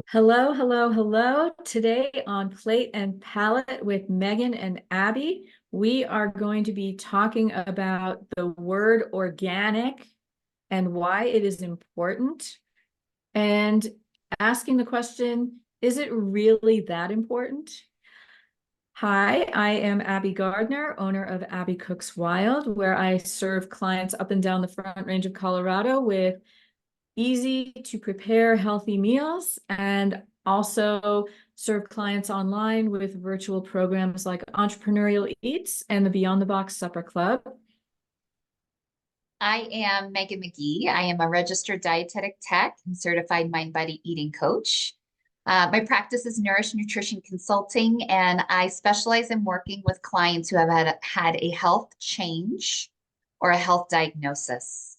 Hello, hello, hello. Today on Plate and Palate with Megan and Abby, we are going to be talking about the word organic and why it is important, and asking the question, is it really that important? Hi, I am Abby Gardner, owner of Abby Cooks Wild, where I serve clients up and down the Front Range of Colorado with easy to prepare healthy meals, and also serve clients online with virtual programs like Entrepreneurial Eats and the Beyond the Box Supper Club. I am Megan McGee. I am a registered dietetic tech and certified mind body eating coach. My practice is Nourish Nutrition Consulting, and I specialize in working with clients who have had a health change or a health diagnosis.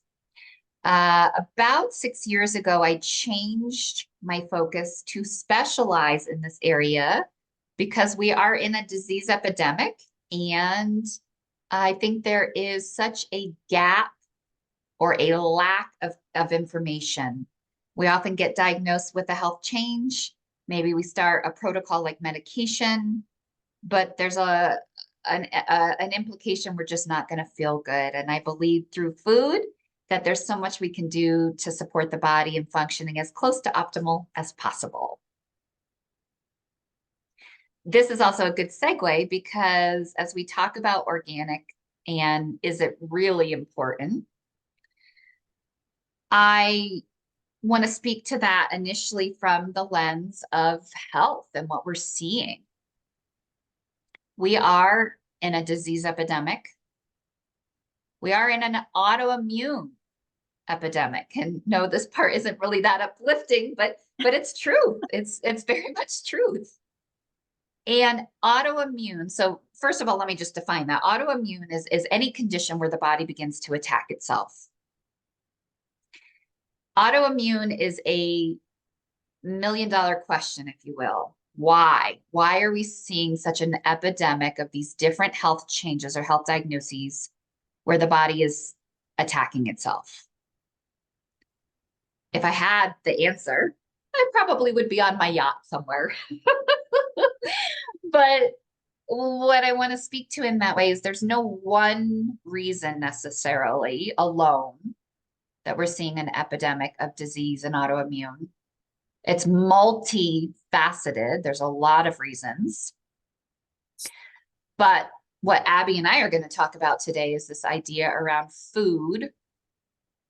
About 6 years ago, I changed my focus to specialize in this area because we are in a disease epidemic, and I think there is such a gap or a lack of information. We often get diagnosed with a health change. Maybe we start a protocol like medication, but there's an implication we're just not going to feel good. And I believe through food that there's so much we can do to support the body and functioning as close to optimal as possible. This is also a good segue because as we talk about organic and is it really important, I want to speak to that initially from the lens of health and what we're seeing. We are in a disease epidemic. We are in an autoimmune epidemic. And no, this part isn't really that uplifting, but it's true. It's very much truth. And autoimmune, so first of all, let me just define that. Autoimmune is any condition where the body begins to attack itself. Autoimmune is a million-dollar question, if you will. Why? Why are we seeing such an epidemic of these different health changes or health diagnoses where the body is attacking itself? If I had the answer, I probably would be on my yacht somewhere. But what I want to speak to in that way is there's no one reason necessarily alone that we're seeing an epidemic of disease and autoimmune. It's multifaceted. There's a lot of reasons. But what Abby and I are going to talk about today is this idea around food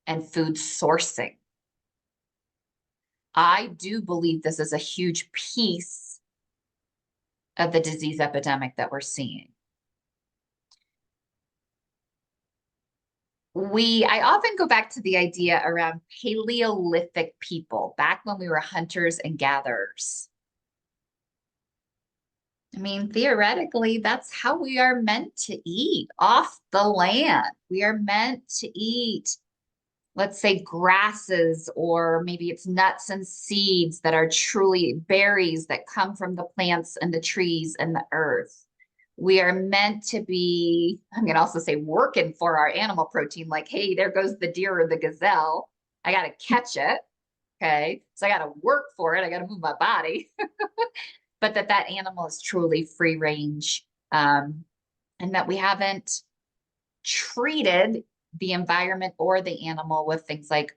and food sourcing. I do believe this is a huge piece of the disease epidemic that we're seeing. I often go back to the idea around Paleolithic people, back when we were hunters and gatherers. I mean, theoretically, that's how we are meant to eat off the land. We are meant to eat, let's say, grasses, or maybe it's nuts and seeds that are truly berries that come from the plants and the trees and the earth. We are meant to be, I'm going to also say, working for our animal protein, like, hey, there goes the deer or the gazelle. I got to catch it. Okay. So I got to work for it. I got to move my body. But that animal is truly free range, and that we haven't treated the environment or the animal with things like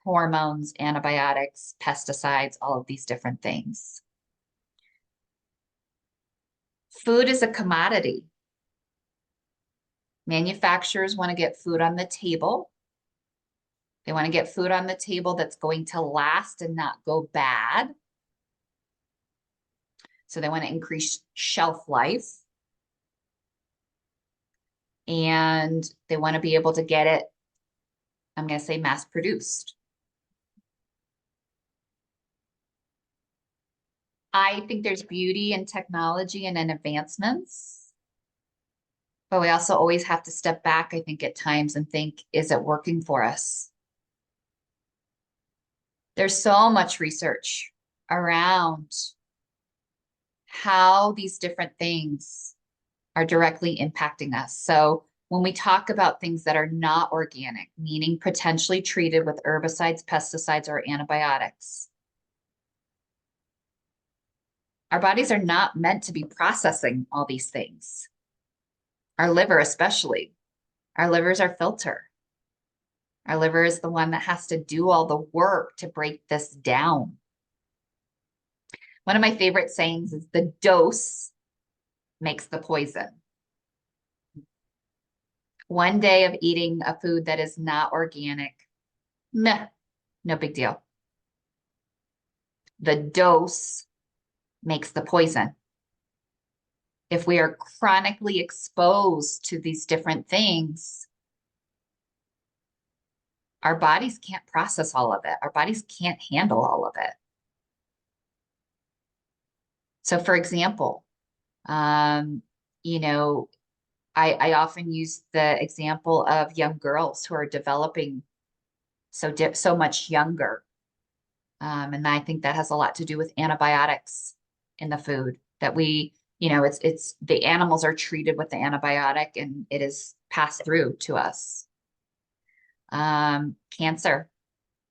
hormones, antibiotics, pesticides, all of these different things. Food is a commodity. Manufacturers want to get food on the table. They want to get food on the table that's going to last and not go bad. So they want to increase shelf life. And they want to be able to get it, I'm going to say, mass produced. I think there's beauty in technology and in advancements, but we also always have to step back, I think, at times and think, is it working for us? There's so much research around how these different things are directly impacting us. So when we talk about things that are not organic, meaning potentially treated with herbicides, pesticides, or antibiotics, Our bodies are not meant to be processing all these things. Our liver, especially. Our liver is our filter. Our liver is the one that has to do all the work to break this down. One of my favorite sayings is the dose makes the poison. One day of eating a food that is not organic, meh, no big deal. The dose makes the poison. If we are chronically exposed to these different things, our bodies can't process all of it. Our bodies can't handle all of it. So for example, you know, I often use the example of young girls who are developing so much younger. And I think that has a lot to do with antibiotics in the food that we, it's the animals are treated with the antibiotic and it is passed through to us. Cancer.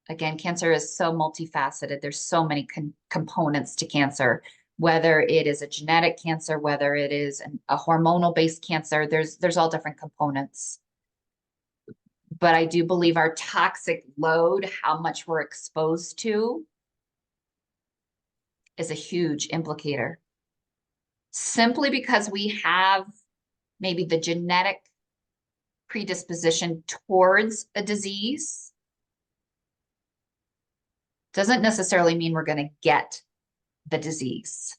Again, cancer is so multifaceted. There's so many components to cancer, whether it is a genetic cancer, whether it is a hormonal-based cancer, there's all different components. But I do believe our toxic load, how much we're exposed to, is a huge implicator. Simply because we have maybe the genetic predisposition towards a disease doesn't necessarily mean we're going to get the disease.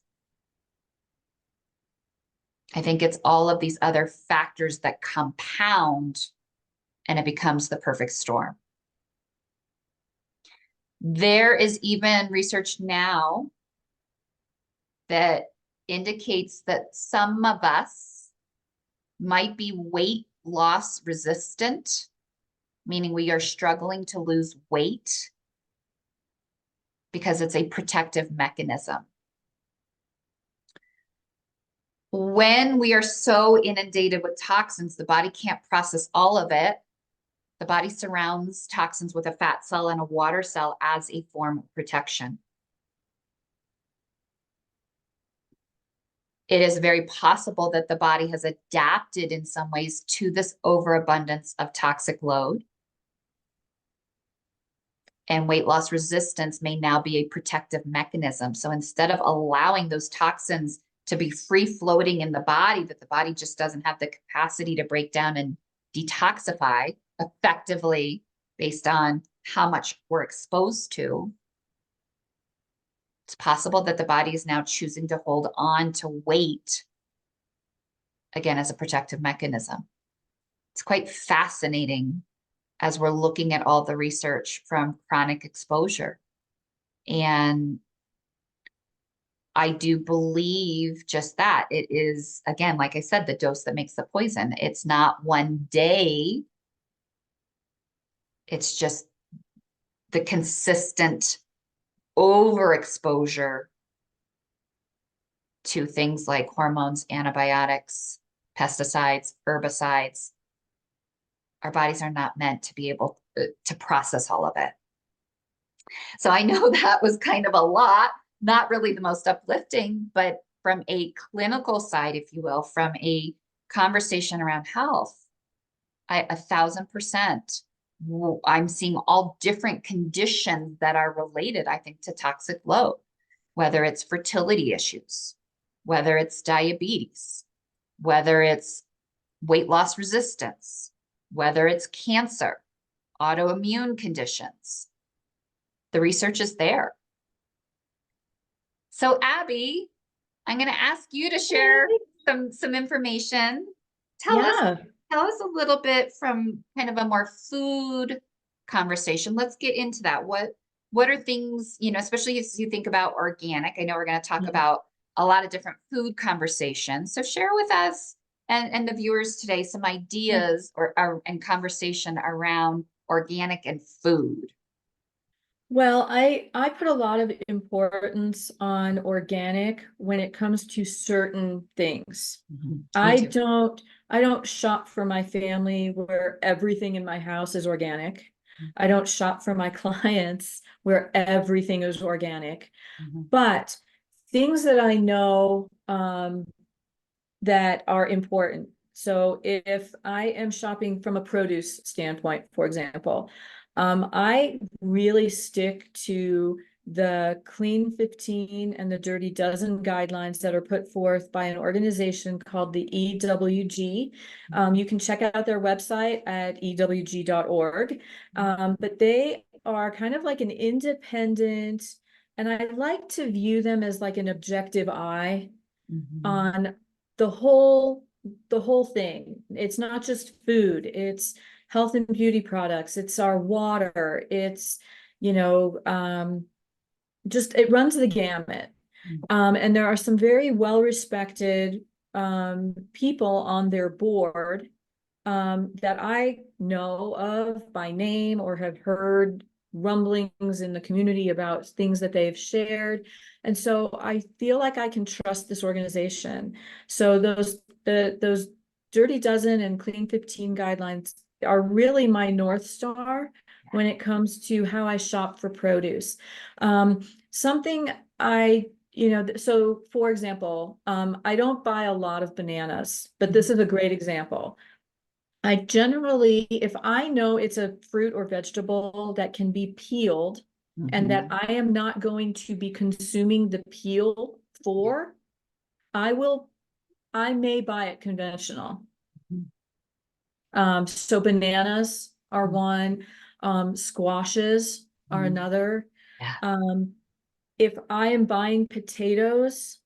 I think it's all of these other factors that compound and it becomes the perfect storm. There is even research now that indicates that some of us might be weight loss resistant, meaning we are struggling to lose weight because it's a protective mechanism. When we are so inundated with toxins, the body can't process all of it. The body surrounds toxins with a fat cell and a water cell as a form of protection. It is very possible that the body has adapted in some ways to this overabundance of toxic load. And weight loss resistance may now be a protective mechanism. So instead of allowing those toxins to be free floating in the body, that the body just doesn't have the capacity to break down and detoxify effectively based on how much we're exposed to, it's possible that the body is now choosing to hold on to weight, again, as a protective mechanism. It's quite fascinating as we're looking at all the research from chronic exposure. And I do believe just that. It is, again, like I said, the dose that makes the poison. It's not one day. It's just the consistent overexposure to things like hormones, antibiotics, pesticides, herbicides. Our bodies are not meant to be able to process all of it. So I know that was kind of a lot, not really the most uplifting, but from a clinical side, if you will, from a conversation around health, 1,000%. I'm seeing all different conditions that are related, I think, to toxic load, whether it's fertility issues, whether it's diabetes, whether it's weight loss resistance, whether it's cancer, autoimmune conditions. The research is there. So Abby, I'm going to ask you to share some information. Tell us a little bit from kind of a more food conversation. Let's get into that. What are things, especially as you think about organic? I know we're going to talk about a lot of different food conversations. So share with us and the viewers today some ideas and conversation around organic and food. Well, I put a lot of importance on organic when it comes to certain things. I don't shop for my family where everything in my house is organic. I don't shop for my clients where everything is organic. But things that I know that are important. So if I am shopping from a produce standpoint, for example, I really stick to the Clean 15 and the Dirty Dozen guidelines that are put forth by an organization called the EWG. You can check out their website at ewg.org. But they are kind of like an independent, and I like to view them as like an objective eye on the whole thing. It's not just food, it's health and beauty products, it's our water, it's, you know, just it runs the gamut. And there are some very well-respected people on their board that I know of by name or have heard rumblings in the community about things that they've shared. And so I feel like I can trust this organization. So those Dirty Dozen and Clean 15 guidelines are really my North Star when it comes to how I shop for produce. Something so for example, I don't buy a lot of bananas, but this is a great example. I generally, if I know it's a fruit or vegetable that can be peeled and that I am not going to be consuming the peel for, I may buy it conventional. So bananas are one, squashes are another. Yeah. If I am buying potatoes,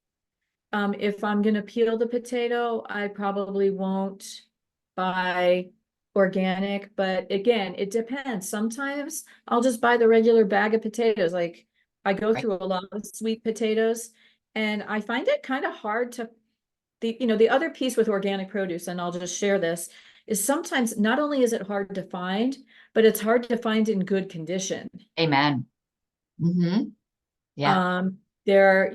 if I'm gonna peel the potato, I probably won't buy organic, but again, it depends. Sometimes I'll just buy the regular bag of potatoes. Like I go Right. through a lot of sweet potatoes and I find it kind of hard to the other piece with organic produce, and I'll just share this, is sometimes not only is it hard to find, but it's hard to find in good condition. Amen. Yeah. There,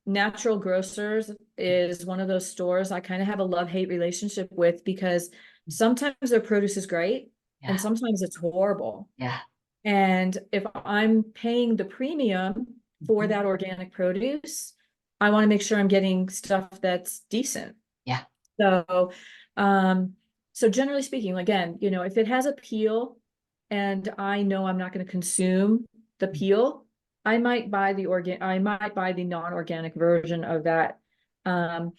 Natural Grocers is one of those stores I kind of have a love-hate relationship with because sometimes their produce is great and Yeah. sometimes it's horrible. Yeah. And if I'm paying the premium for that organic produce, I want to make sure I'm getting stuff that's decent. Yeah. So, um, so generally speaking, again, if it has a peel and I know I'm not going to consume the peel, I might buy the non-organic version of that. Um,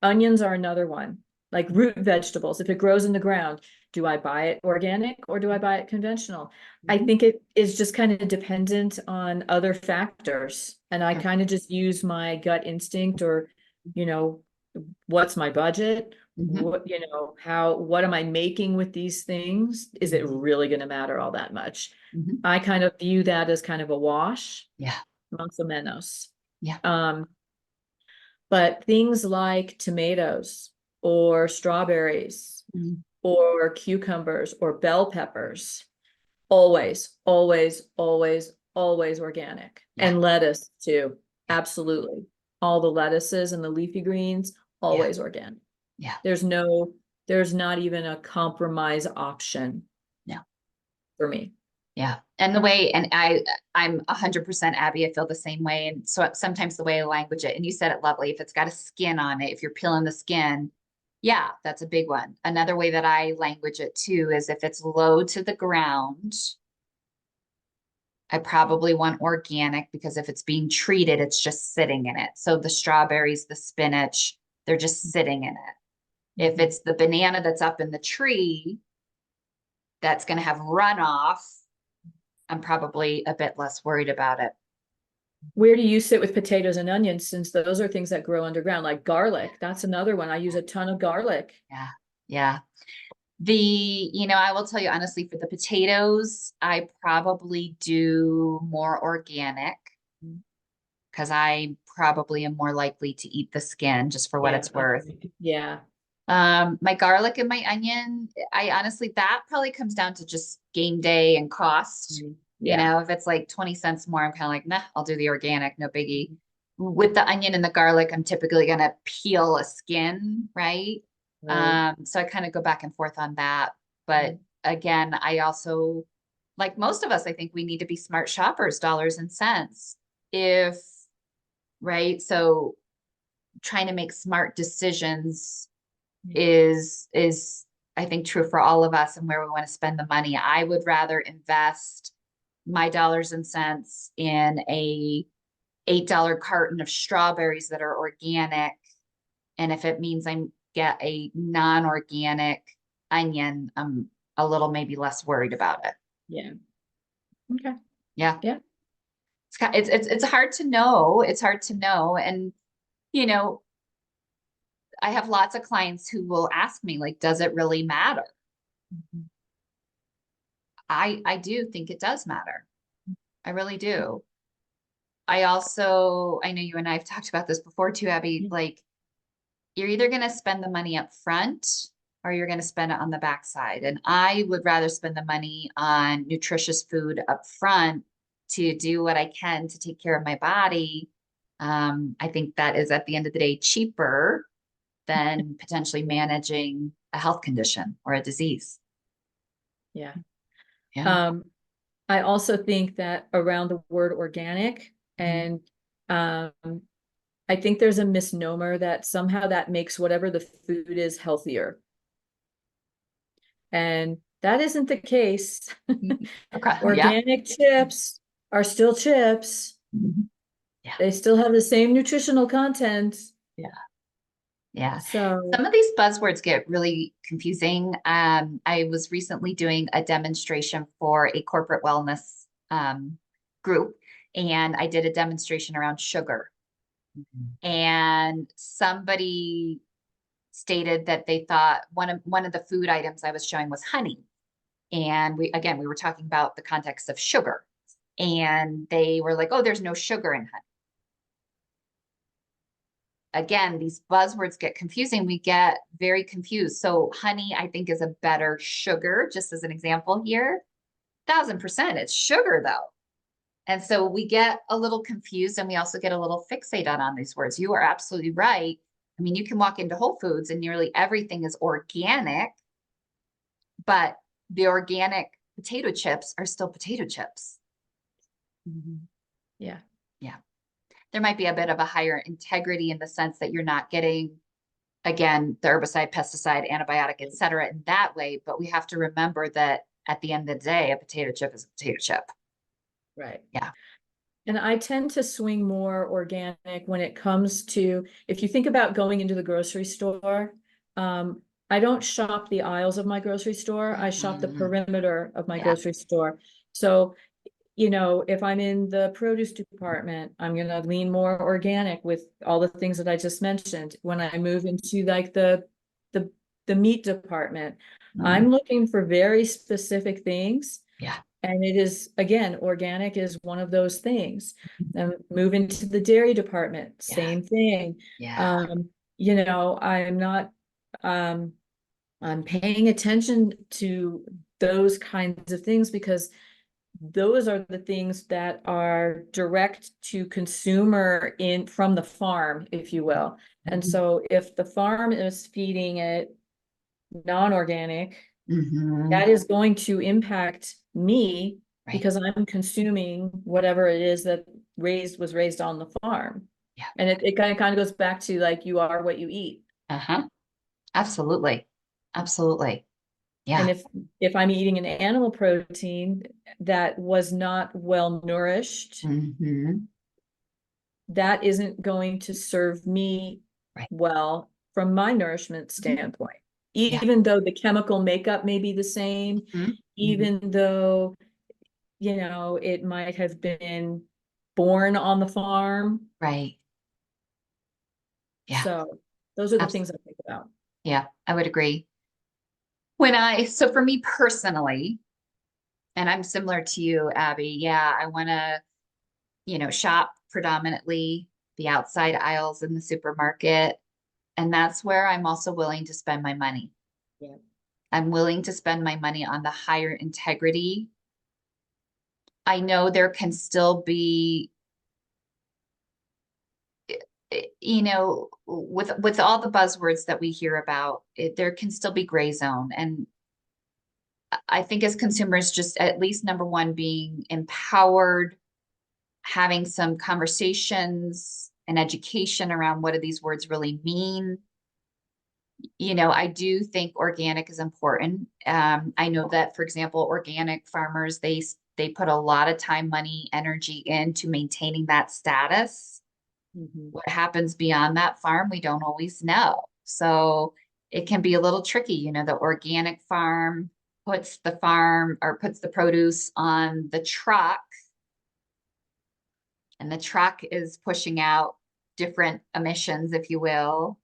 Onions are another one, like root vegetables. If it grows in the ground, do I buy it organic or do I buy it conventional? I think it is just kind of dependent on other factors. And I Sure. kind of just use my gut instinct or, you know, what's my budget? What am I making with these things? Is it really going to matter all that much? I kind of view that as kind of a wash, Yeah. más o menos. Yeah. But things like tomatoes or strawberries or cucumbers or bell peppers, always, always, always, always organic. Yeah. And lettuce too. Absolutely. All the lettuces and the leafy greens, always organic. Yeah. There's not even a compromise option. No. For me. Yeah. And I'm 100% Abby. I feel the same way. And so sometimes the way I language it, and you said it lovely, if it's got a skin on it, if you're peeling the skin, yeah, that's a big one. Another way that I language it too is if it's low to the ground, I probably want organic because if it's being treated, it's just sitting in it. So the strawberries, the spinach, they're just sitting in it. If it's the banana that's up in the tree, that's going to have runoff, I'm probably a bit less worried about it. Where do you sit with potatoes and onions, since those are things that grow underground, like garlic? That's another one. I use a ton of garlic. Yeah. Yeah. I will tell you honestly, for the potatoes, I probably do more organic because I probably am more likely to eat the skin just for what Yeah. it's worth. Yeah. My garlic and my onion, I honestly, that probably comes down to just game day and cost. Yeah. If it's like 20 cents more, I'm kind of like, nah, I'll do the organic, no biggie. With the onion and the garlic, I'm typically going to peel a skin, right? So I kind of go back and forth on that. But again, I also, like most of us, I think we need to be smart shoppers, dollars and cents. If right? So trying to make smart decisions is I think true for all of us and where we want to spend the money. I would rather invest my dollars and cents in a $8 carton of strawberries that are organic. And if it means I get a non-organic onion, I'm a little maybe less worried about it. Yeah. Okay. Yeah. Yeah. It's hard to know. It's hard to know. And, you know, I have lots of clients who will ask me, like, does it really matter? Mhm. I do think it does matter. I really do. I know you and I have talked about this before too, Abby, Yeah. like you're either going to spend the money up front or you're going to spend it on the backside. And I would rather spend the money on nutritious food up front to do what I can to take care of my body. I think that is at the end of the day cheaper than potentially managing a health condition or a disease. Yeah. Yeah. Um, I also think that around the word organic, Mhm. and um, I think there's a misnomer that somehow that makes whatever the food is healthier. And that isn't the case. Okay. Yeah. Organic chips are still chips. Mhm. Yeah. They still have the same nutritional content. Yeah. Yeah. So, Some of these buzzwords get really confusing. I was recently doing a demonstration for a corporate wellness group, and I did a demonstration around sugar. And somebody stated that they thought one of the food items I was showing was honey. And we were talking about the context of sugar. And they were like, oh, there's no sugar in honey. Again, these buzzwords get confusing. We get very confused. So honey, I think, is a better sugar, just as an example here. 1000%, it's sugar though. And so we get a little confused and we also get a little fixated on these words. You are absolutely right. I mean, you can walk into Whole Foods and nearly everything is organic, but the organic potato chips are still potato chips. yeah. Yeah. There might be a bit of a higher integrity in the sense that you're not getting, again, the herbicide, pesticide, antibiotic, et cetera, in that way. But we have to remember that at the end of the day, a potato chip is a potato chip. Right. Yeah. And I tend to swing more organic when it comes to, if you think about going into the grocery store, I don't shop the aisles of my grocery store. I shop the Mhm. perimeter of my Yeah. grocery store. So, you know, if I'm in the produce department, I'm going to lean more organic with all the things that I just mentioned. When I move into like the the meat department, Mhm. I'm looking for very specific things. Yeah. And it is, again, organic is one of those things. Move into the dairy department, Yeah. same thing. Yeah. Um, you know, I'm not, um, I'm paying attention to those kinds of things because those are the things that are direct to consumer in from the farm, if you will. And Mhm. so if the farm is feeding it non-organic, Mhm. that is going to impact me Right. because I'm consuming whatever it is that was raised on the farm. Yeah. And it kind of goes back to like you are what you eat. Uh-huh. Absolutely. Absolutely. And Yeah. if I'm eating an animal protein that was not well nourished, Mhm. that isn't going to serve me Right. well from my nourishment Mhm. standpoint. Yeah. Even though the chemical makeup may be the same, Mhm. Mhm. even though, you know, it might have been born on the farm. Right. Yeah. So those are the things I Absolutely. think about. Yeah. I would agree. So for me personally, and I'm similar to you, Abby, yeah, I want to, shop predominantly the outside aisles in the supermarket. And that's where I'm also willing to spend my money. Yeah. I'm willing to spend my money on the higher integrity. I know there can still be, with all the buzzwords that we hear about, there can still be gray zone. And I think as consumers, just at least number one, being empowered, having some conversations, an education around what do these words really mean. You know, I do think organic is important. I know that, for example, organic farmers, they put a lot of time, money, energy into maintaining that status. Mhm. What happens beyond that farm, we don't always know. So it can be a little tricky. You know, the organic farm puts the produce on the truck, and the truck is pushing out different emissions, if you will.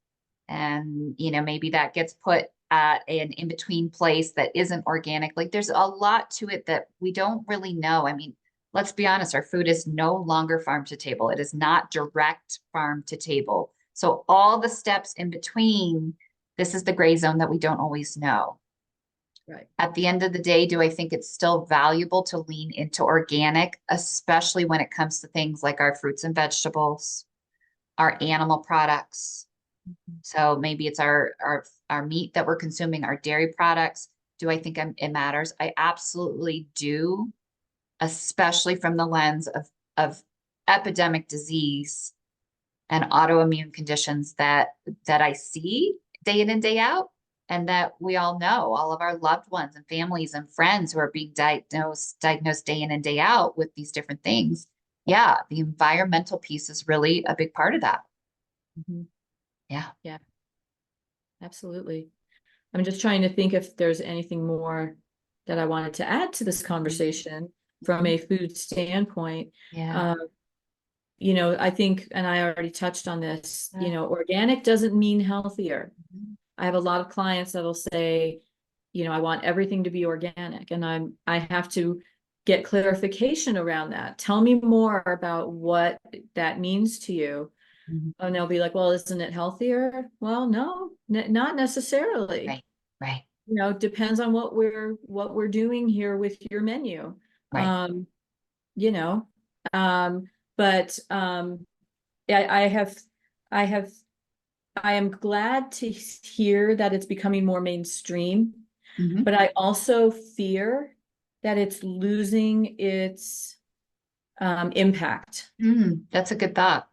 And, you know, maybe that gets put at an in-between place that isn't organic. Like there's a lot to it that we don't really know. I mean, let's be honest, our food is no longer farm to table. It is not direct farm to table. So all the steps in between, this is the gray zone that we don't always know. Right. At the end of the day, do I think it's still valuable to lean into organic, especially when it comes to things like our fruits and vegetables, our animal products? So maybe it's our meat that we're consuming, our dairy products. Do I think it matters? I absolutely do, especially from the lens of epidemic disease and autoimmune conditions that I see day in and day out, and that we all know, all of our loved ones and families and friends who are being diagnosed day in and day out with these different things. Yeah, the environmental piece is really a big part of that. Mhm. Yeah. Yeah, absolutely. I'm just trying to think if there's anything more that I wanted to add to this conversation from a food standpoint. Yeah. You know, I think, and I already touched on this, you Yeah. know, organic doesn't mean healthier. Mhm. I have a lot of clients that'll say, you know, I want everything to be organic, and I have to get clarification around that. Tell me more about what that means to you. Mhm. And they'll be like, well, isn't it healthier? Well, no, not necessarily. Right, right, You know, depends on what we're doing here with your menu. right. Um, you know, but yeah, I have I am glad to hear that it's becoming more mainstream, Mhm. but I also fear that it's losing its impact That's a good thought.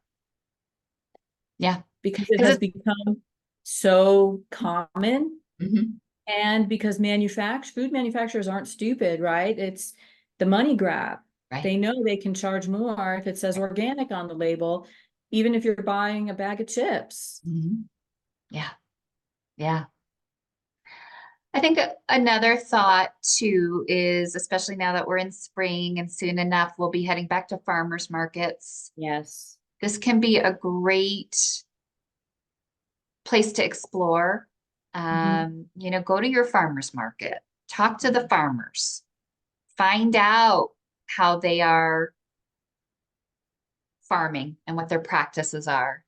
Yeah, because it because has it, become so common, mhm, and because food manufacturers aren't stupid, right? It's the money grab. right, They know they can charge more if it says organic on the label, even if you're buying a bag of chips. mhm. Yeah, yeah. I think another thought too is, especially now that we're in spring and soon enough we'll be heading back to farmers markets. Yes. This can be a great place to explore. Mhm. You know, go to your farmers market, talk to the farmers, find out how they are farming and what their practices are.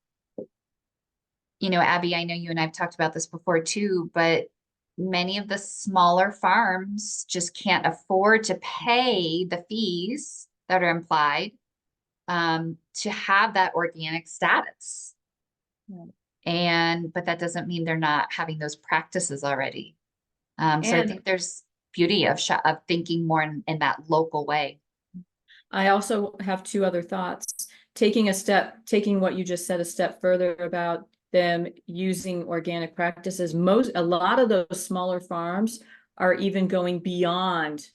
You know, Abby, I know you and I've talked about this before too, but many of the smaller farms just can't afford to pay the fees that are implied to have that organic status. Right. But that doesn't mean they're not having those practices already. So I And think there's beauty of thinking more in that local way. I also have two other thoughts. Taking what you just said a step further about them using organic practices. A lot of those smaller farms are even going beyond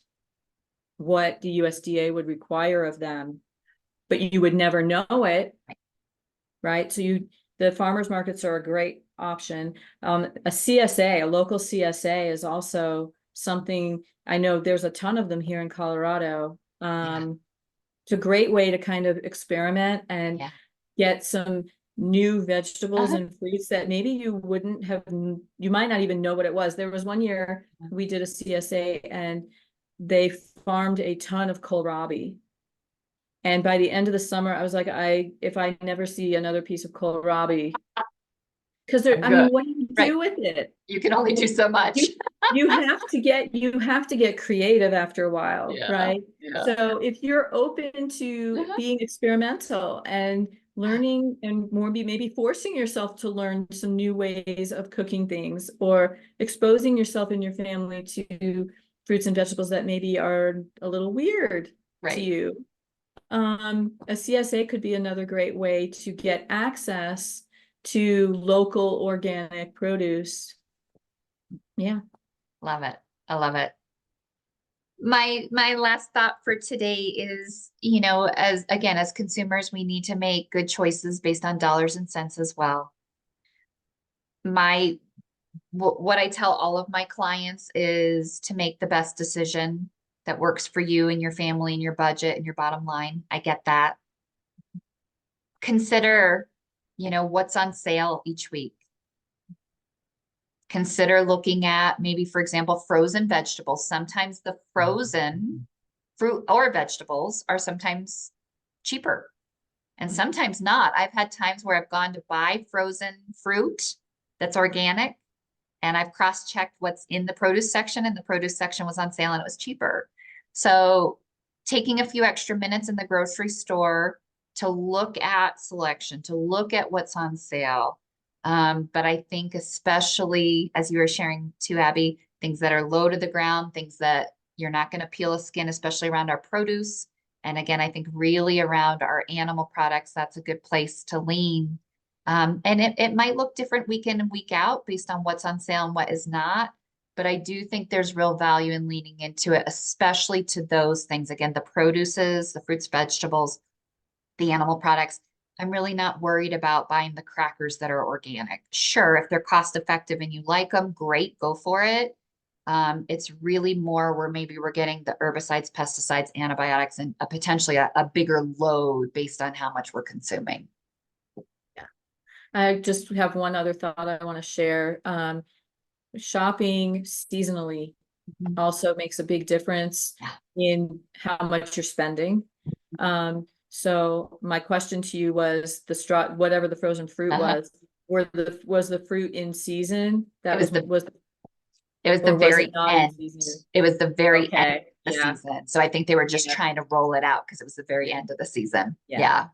what the USDA would require of them, but you would never know it, right? The farmers markets are a great option. A CSA, a local CSA, is also something. I know there's a ton of them here in Colorado. Yeah, It's a great way to kind of experiment and yeah. get some new vegetables Uh-huh. and fruits that maybe you might not even know what it was. There was one year we did a CSA and they farmed a ton of kohlrabi. And by the end of the summer, I was like, if I never see another piece of kohlrabi, because I'm I good. mean, what do you Right. do with it? You can only do so much. You you have to get creative after a while, Yeah, right? yeah. So if you're open to Uh-huh. being experimental and learning and maybe forcing yourself to learn some new ways of cooking things, or exposing yourself and your family to fruits and vegetables that maybe are a little weird to Right. you, A CSA could be another great way to get access to local organic produce. Yeah. Love it. I love it. My last thought for today is, as consumers, we need to make good choices based on dollars and cents as well. What I tell all of my clients is to make the best decision that works for you and your family and your budget and your bottom line. I get that. Consider, what's on sale each week. Consider looking at maybe, for example, frozen vegetables. Sometimes the frozen fruit or vegetables are sometimes cheaper and sometimes not. I've had times where I've gone to buy frozen fruit that's organic and I've cross-checked what's in the produce section, and the produce section was on sale and it was cheaper. So taking a few extra minutes in the grocery store to look at selection, to look at what's on sale. But I think especially as you were sharing too, Abby, things that are low to the ground, things that you're not going to peel a skin, especially around our produce. And again, I think really around our animal products, that's a good place to lean. And it might look different week in and week out based on what's on sale and what is not. But I do think there's real value in leaning into it, especially to those things. Again, the produces, the fruits, vegetables, the animal products. I'm really not worried about buying the crackers that are organic. Sure, if they're cost effective and you like them, great, go for it. It's really more where maybe we're getting the herbicides, pesticides, antibiotics, and potentially a bigger load based on how much we're consuming. Yeah. I just have one other thought I want to share. Shopping seasonally also makes a big difference in how much you're spending. So my question to you was whatever the frozen fruit was, was the fruit in season? That was it was the very end. It was the very end of the season. So I think they were just trying to roll it out because it was the very end of the season. Yeah.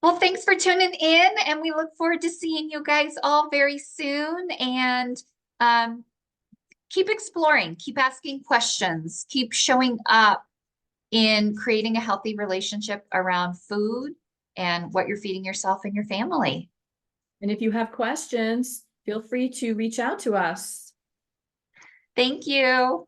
Well, thanks for tuning in, and we look forward to seeing you guys all very soon. And keep exploring, keep asking questions, keep showing up in creating a healthy relationship around food and what you're feeding yourself and your family. And if you have questions, feel free to reach out to us. Thank you.